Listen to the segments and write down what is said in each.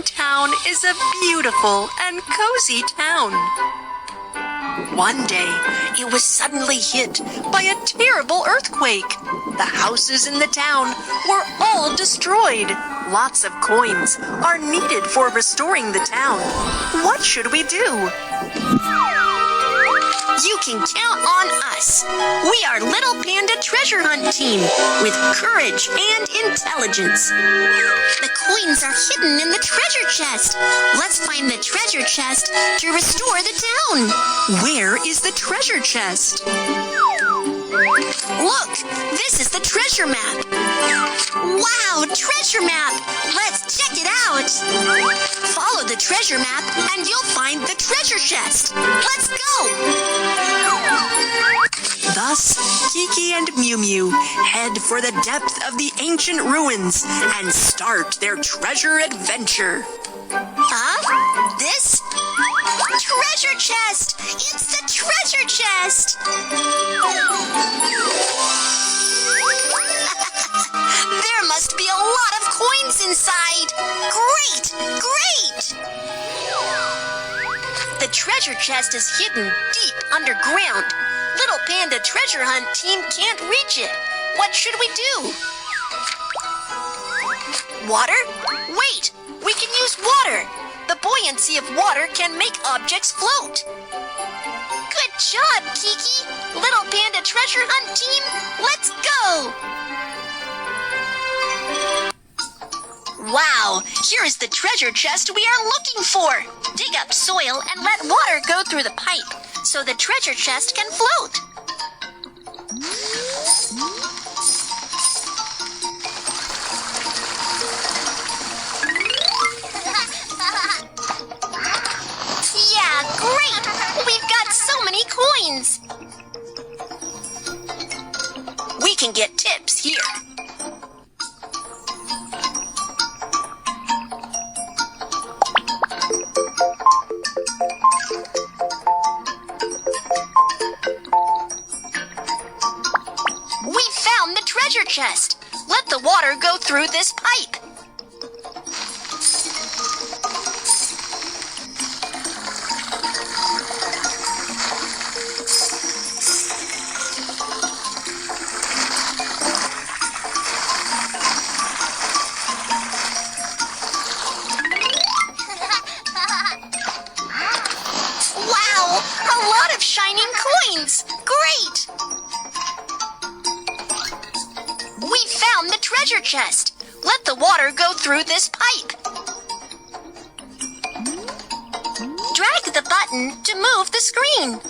town is a beautiful and cozy town. One day, it was suddenly hit by a terrible earthquake. The houses in the town were all destroyed. Lots of coins are needed for restoring the town. What should we do? You can count on us. We are Little Panda Treasure Hunt Team with courage and intelligence. The coins are hidden in the treasure chest. Let's find the treasure chest to restore the town. Where is the treasure chest? Look, this is the treasure map. Wow, treasure map. Let's check it out. Follow the treasure map and you'll find the treasure chest. Let's go. Thus, Kiki and Mew Mew head for the depth of the ancient ruins and start their treasure adventure. Huh? This? Treasure chest! It's the treasure chest! There must be a lot of coins inside! Great! Great! The treasure chest is hidden deep underground. Little Panda Treasure Hunt Team can't reach it. What should we do? Water? Wait! We can use water! The buoyancy of water can make objects float. Good job, Kiki! Little Panda Treasure Hunt Team, let's go! Wow, here is the treasure chest we are looking for. Dig up soil and let water go through the pipe so the treasure chest can float. Yeah, great! We've got so many coins. We can get tips here. We found the treasure chest. Let the water go through this pipe. Wow, a lot of shining coins. Great! We found the treasure chest. Let the water go through this pipe. Drag the button to move the screen.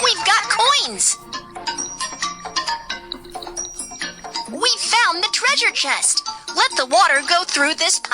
We've got coins! We found the treasure chest. Let the water go through this pipe.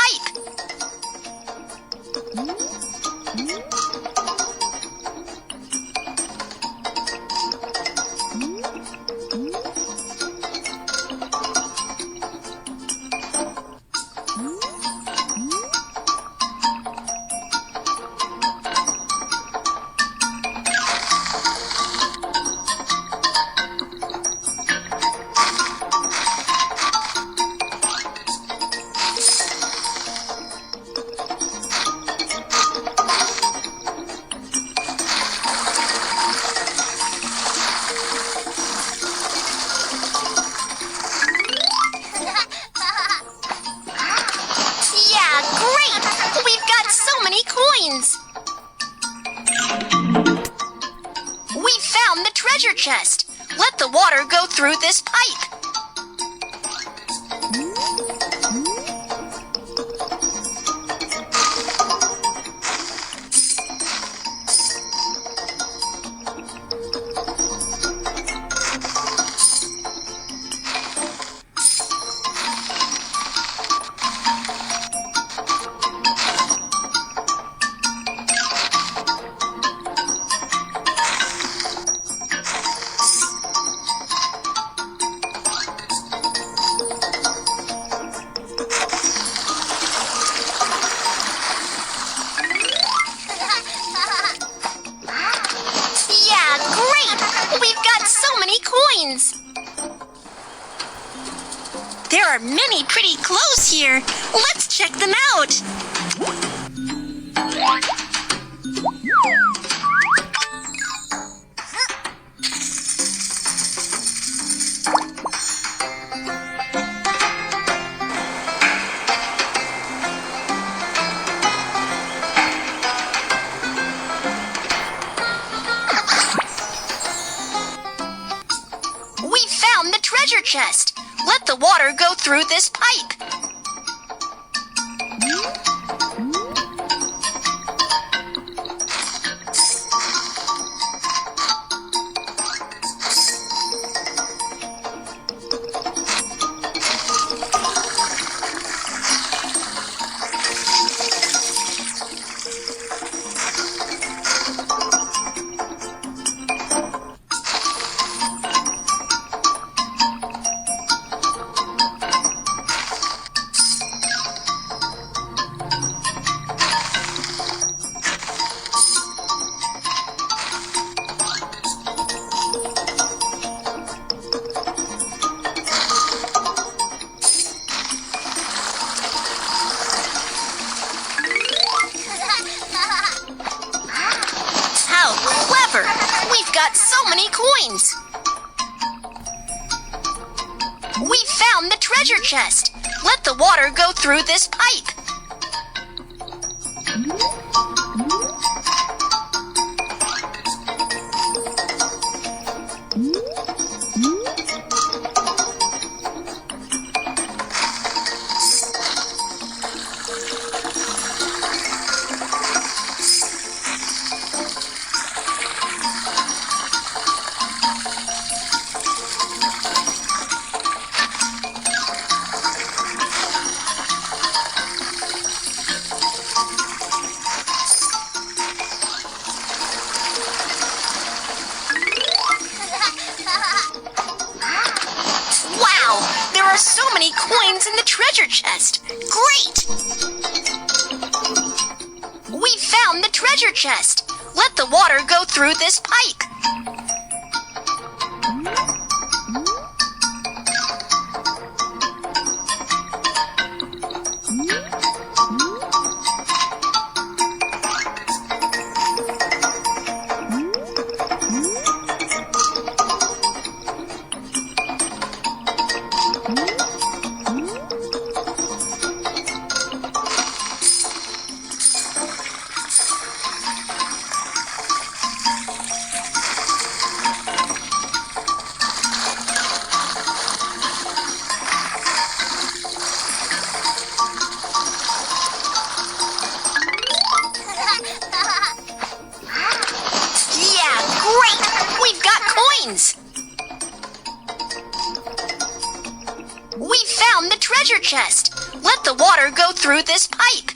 We found the treasure chest. Let the water go through this pipe. coins. There are many pretty clothes here. Let's check them out. We found the treasure chest. Let the water go through this pipe. How clever! We've got so many coins. We found the treasure chest. Let the water go through this pipe. Wow! There are so many coins in the treasure chest. Great! We found the treasure chest. Let the water go through this pipe. We found the treasure chest. Let the water go through this pipe.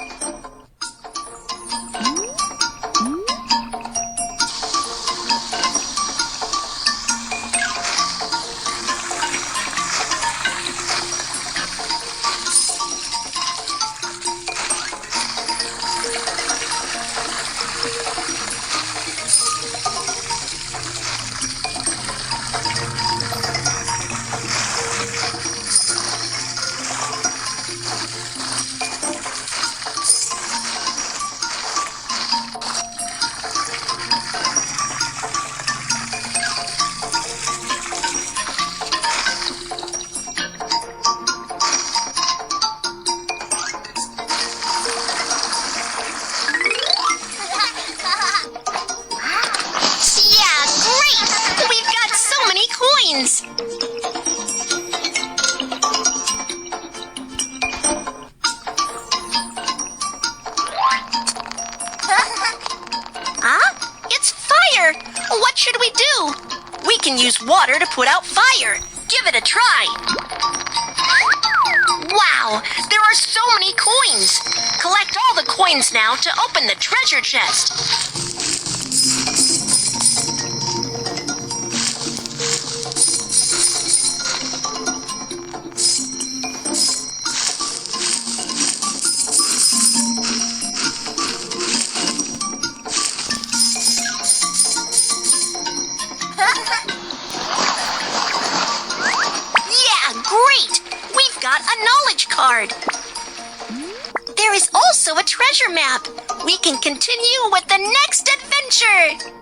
It's fire! What should we do? We can use water to put out fire. Give it a try. Wow, there are so many coins. Collect all the coins now to open the treasure chest. got a knowledge card. There is also a treasure map. We can continue with the next adventure.